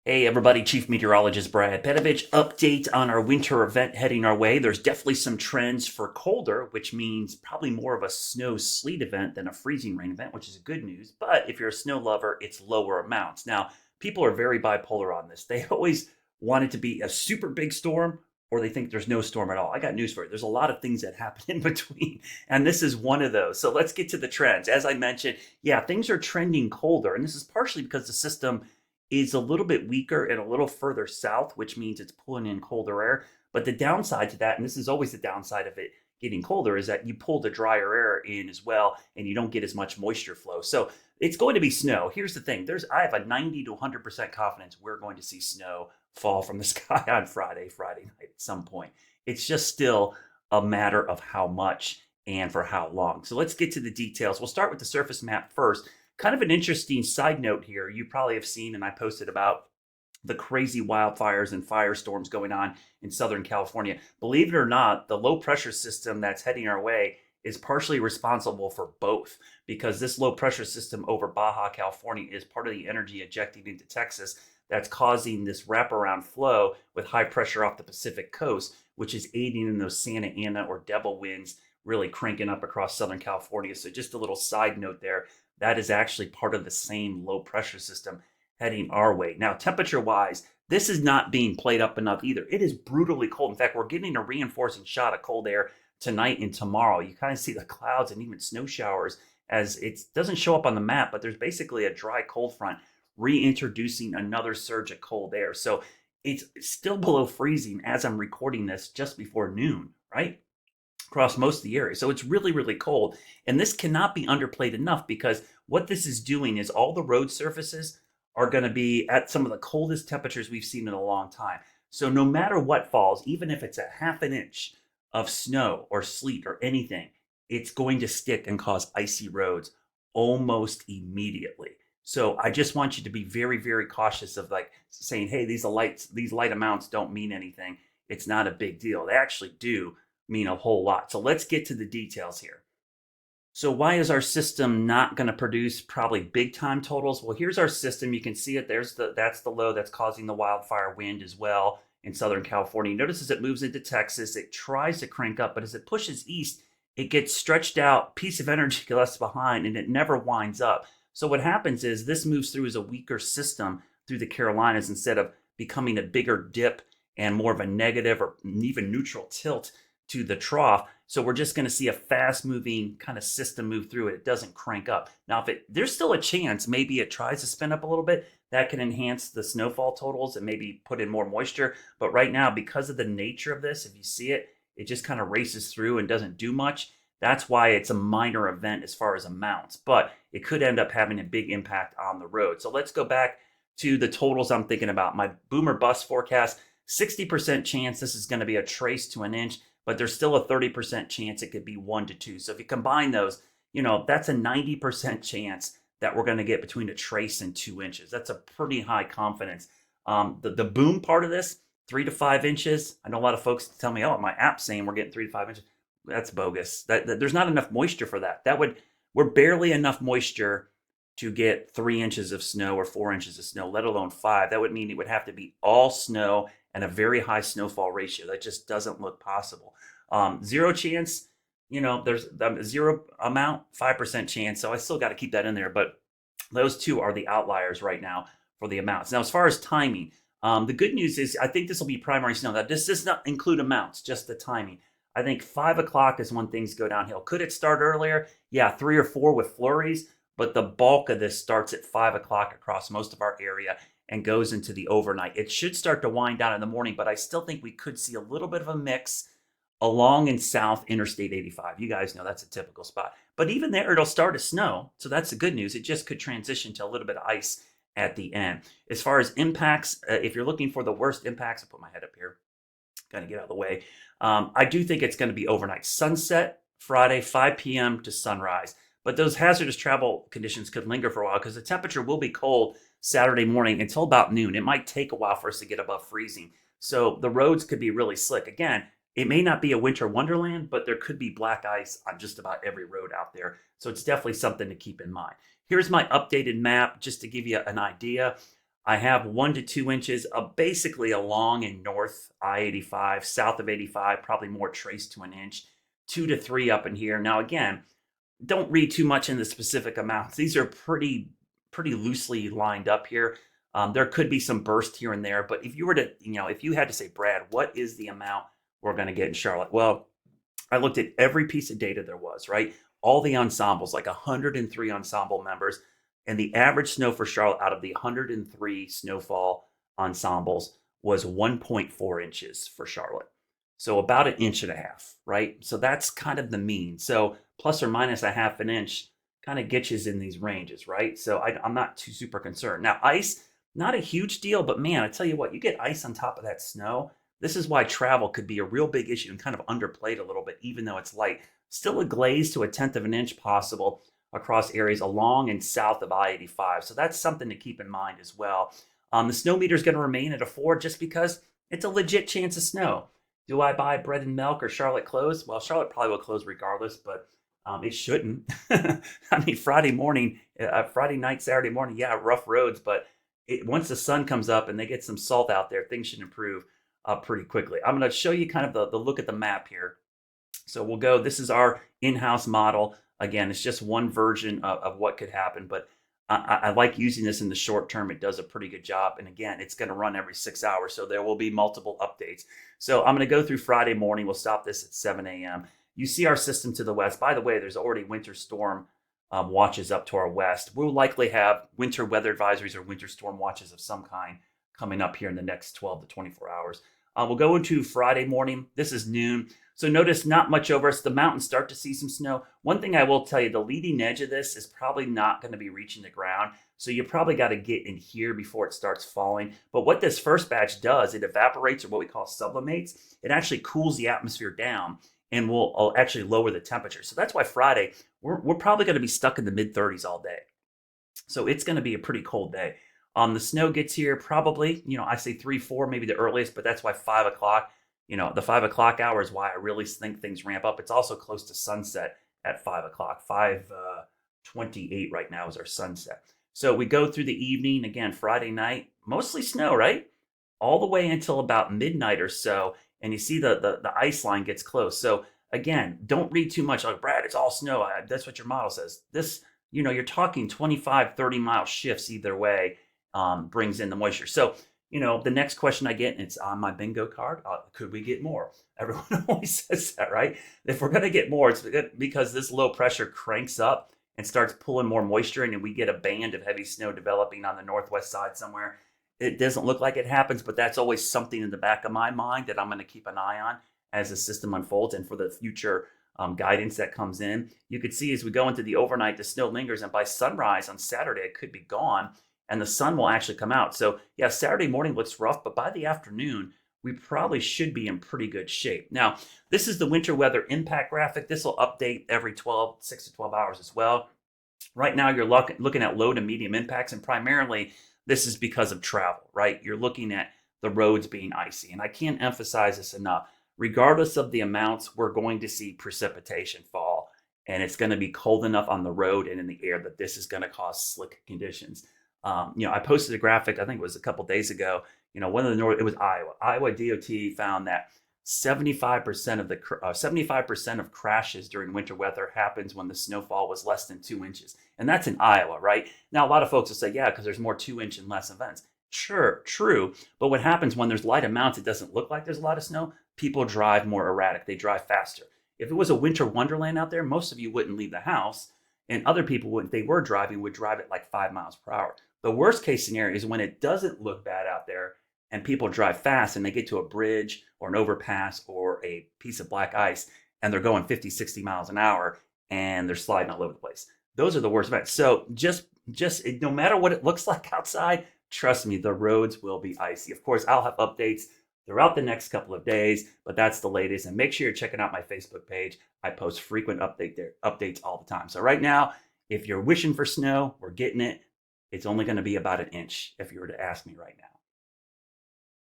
Hey everybody, Chief Meteorologist Brad Panovich. Update on our winter event heading our way. There's definitely some trends for colder, which means probably more of a snow sleet event than a freezing rain event, which is good news. But if you're a snow lover, it's lower amounts. Now, people are very bipolar on this. They always want it to be a super big storm or they think there's no storm at all. I got news for you. There's a lot of things that happen in between, and this is one of those. So let's get to the trends. As I mentioned, yeah, things are trending colder, and this is partially because the system is a little bit weaker and a little further south, which means it's pulling in colder air. But the downside to that, and this is always the downside of it getting colder, is that you pull the drier air in as well, and you don't get as much moisture flow. So it's going to be snow. Here's the thing: I have a 90 to 100% confidence we're going to see snow fall from the sky on Friday night at some point. It's just still a matter of how much and for how long. So let's get to the details. We'll start with the surface map first. Kind of an interesting side note here. You probably have seen, and I posted about the crazy wildfires and firestorms going on in Southern California. Believe it or not, the low pressure system that's heading our way is partially responsible for both because this low pressure system over Baja California is part of the energy ejecting into Texas that's causing this wraparound flow with high pressure off the Pacific coast, which is aiding in those Santa Ana or devil winds really cranking up across Southern California. So, just a little side note there, that is actually part of the same low pressure system heading our way. Now, temperature wise, this is not being played up enough either. It is brutally cold. In fact, we're getting a reinforcing shot of cold air tonight and tomorrow. You kind of see the clouds and even snow showers as it doesn't show up on the map, but there's basically a dry cold front reintroducing another surge of cold air. So it's still below freezing as I'm recording this just before noon, right? Across most of the area. So it's really, really cold. And this cannot be underplayed enough because what this is doing is all the road surfaces are going to be at some of the coldest temperatures we've seen in a long time. So no matter what falls, even if it's a half an inch of snow or sleet or anything, it's going to stick and cause icy roads almost immediately. So I just want you to be very, very cautious of like saying, hey, these light amounts don't mean anything. It's not a big deal. They actually do mean a whole lot. So let's get to the details here. So why is our system not going to produce probably big time totals? Well, here's our system. You can see it. That's the low that's causing the wildfire wind as well in Southern California. Notice as it moves into Texas, it tries to crank up, but as it pushes east, it gets stretched out, piece of energy left behind, and it never winds up. So what happens is this moves through as a weaker system through the Carolinas instead of becoming a bigger dip and more of a negative or even neutral tilt to the trough. So we're just going to see a fast moving kind of system move through it. It doesn't crank up. Now, if there's still a chance, maybe it tries to spin up a little bit, that can enhance the snowfall totals and maybe put in more moisture. But right now, because of the nature of this, if you see it, it just kind of races through and doesn't do much. That's why it's a minor event as far as amounts, but it could end up having a big impact on the road. So let's go back to the totals I'm thinking about. My boomer bust forecast, 60% chance this is going to be a trace to an inch, but there's still a 30% chance it could be 1 to 2. So if you combine those, that's a 90% chance that we're going to get between a trace and 2 inches. That's a pretty high confidence. The boom part of this, 3 to 5 inches. I know a lot of folks tell me, oh, my app's saying we're getting 3 to 5 inches. That's bogus. There's not enough moisture for that. We're barely enough moisture to get 3 inches of snow or 4 inches of snow, let alone 5. That would mean it would have to be all snow and a very high snowfall ratio. That just doesn't look possible. Zero chance, there's zero amount, 5% chance. So I still got to keep that in there. But those two are the outliers right now for the amounts. Now, as far as timing, the good news is I think this will be primary snow. Now, this does not include amounts, just the timing. I think 5 o'clock is when things go downhill. Could it start earlier? Yeah, 3 or 4 with flurries, but the bulk of this starts at 5 o'clock across most of our area and goes into the overnight. It should start to wind down in the morning, but I still think we could see a little bit of a mix along and south Interstate 85. You guys know that's a typical spot. But even there, it'll start to snow, so that's the good news. It just could transition to a little bit of ice at the end. As far as impacts, if you're looking for the worst impacts, I'll put my head up here, kind of get out of the way. I do think it's going to be overnight. Sunset Friday, 5 p.m. to sunrise. But those hazardous travel conditions could linger for a while because the temperature will be cold Saturday morning until about noon. It might take a while for us to get above freezing. So the roads could be really slick. Again, it may not be a winter wonderland, but there could be black ice on just about every road out there. So it's definitely something to keep in mind. Here's my updated map just to give you an idea. I have 1 to 2 inches basically along in north I-85, south of 85, probably more traced to an inch, 2 to 3 up in here. Now, again, don't read too much in the specific amounts. These are pretty loosely lined up here. There could be some burst here and there, but if you were to, if you had to say, Brad, what is the amount we're going to get in Charlotte? Well, I looked at every piece of data there was, right? All the ensembles, like 103 ensemble members, and the average snow for Charlotte out of the 103 snowfall ensembles was 1.4 inches for Charlotte. So about an inch and a half, right? So that's kind of the mean. So plus or minus a half an inch kind of gets you in these ranges, right? So I'm not too super concerned. Now, ice, not a huge deal, but man, I tell you what, you get ice on top of that snow. This is why travel could be a real big issue and kind of underplayed a little bit, even though it's light. Still a glaze to a tenth of an inch possible across areas along and south of I-85. So that's something to keep in mind as well. The snow meter is going to remain at a 4 just because it's a legit chance of snow. Do I buy bread and milk or Charlotte close? Well, Charlotte probably will close regardless, but it shouldn't. I mean, Friday night, Saturday morning, yeah, rough roads, but once the sun comes up and they get some salt out there, things should improve pretty quickly. I'm going to show you kind of the look at the map here. So we'll go, this is our in-house model. Again, it's just one version of what could happen, but I like using this in the short term. It does a pretty good job. And again, it's going to run every 6 hours. So there will be multiple updates. So I'm going to go through Friday morning. We'll stop this at 7 a.m. You see our system to the west. By the way, there's already winter storm watches up to our west. We'll likely have winter weather advisories or winter storm watches of some kind coming up here in the next 12 to 24 hours. We'll go into Friday morning. This is noon. So notice not much over us. The mountains start to see some snow. One thing I will tell you, the leading edge of this is probably not going to be reaching the ground. So you probably got to get in here before it starts falling. But what this first batch does, it evaporates or what we call sublimates. It actually cools the atmosphere down and will actually lower the temperature. So that's why Friday, we're probably going to be stuck in the mid 30s all day. So it's going to be a pretty cold day. The snow gets here probably, I say 3, 4, maybe the earliest, but that's why 5 o'clock, the 5 o'clock hour is why I really think things ramp up. It's also close to sunset at 5 o'clock. 5:28 right now is our sunset. So we go through the evening, again, Friday night, mostly snow, right? All the way until about midnight or so. And you see the ice line gets close. So again, don't read too much. Like, Brad, it's all snow. That's what your model says. This, you're talking 25, 30-mile shifts either way. Brings in the moisture. So, the next question I get, and it's on my bingo card, could we get more? Everyone always says that, right? If we're going to get more, it's because this low pressure cranks up and starts pulling more moisture in, and we get a band of heavy snow developing on the northwest side somewhere. It doesn't look like it happens, but that's always something in the back of my mind that I'm going to keep an eye on as the system unfolds and for the future guidance that comes in. You could see as we go into the overnight, the snow lingers, and by sunrise on Saturday, it could be gone. And the sun will actually come out. So yeah, Saturday morning looks rough, but by the afternoon, we probably should be in pretty good shape. Now, this is the winter weather impact graphic. This will update every 6 to 12 hours as well. Right now, you're looking at low to medium impacts, and primarily this is because of travel, right? You're looking at the roads being icy. And I can't emphasize this enough. Regardless of the amounts, we're going to see precipitation fall. And it's going to be cold enough on the road and in the air that this is going to cause slick conditions. I posted a graphic, I think it was a couple days ago, it was Iowa. Iowa DOT found that 75% of crashes during winter weather happens when the snowfall was less than 2 inches. And that's in Iowa, right? Now, a lot of folks will say, yeah, because there's more 2-inch and less events. Sure, true. But what happens when there's light amounts, it doesn't look like there's a lot of snow. People drive more erratic. They drive faster. If it was a winter wonderland out there, most of you wouldn't leave the house. And other people, if they were driving, would drive at like 5 miles per hour. The worst case scenario is when it doesn't look bad out there and people drive fast and they get to a bridge or an overpass or a piece of black ice and they're going 50, 60 miles an hour and they're sliding all over the place. Those are the worst events. So just no matter what it looks like outside, trust me, the roads will be icy. Of course, I'll have updates throughout the next couple of days, but that's the latest. And make sure you're checking out my Facebook page. I post frequent updates all the time. So right now, if you're wishing for snow, we're getting it. It's only going to be about an inch if you were to ask me right now.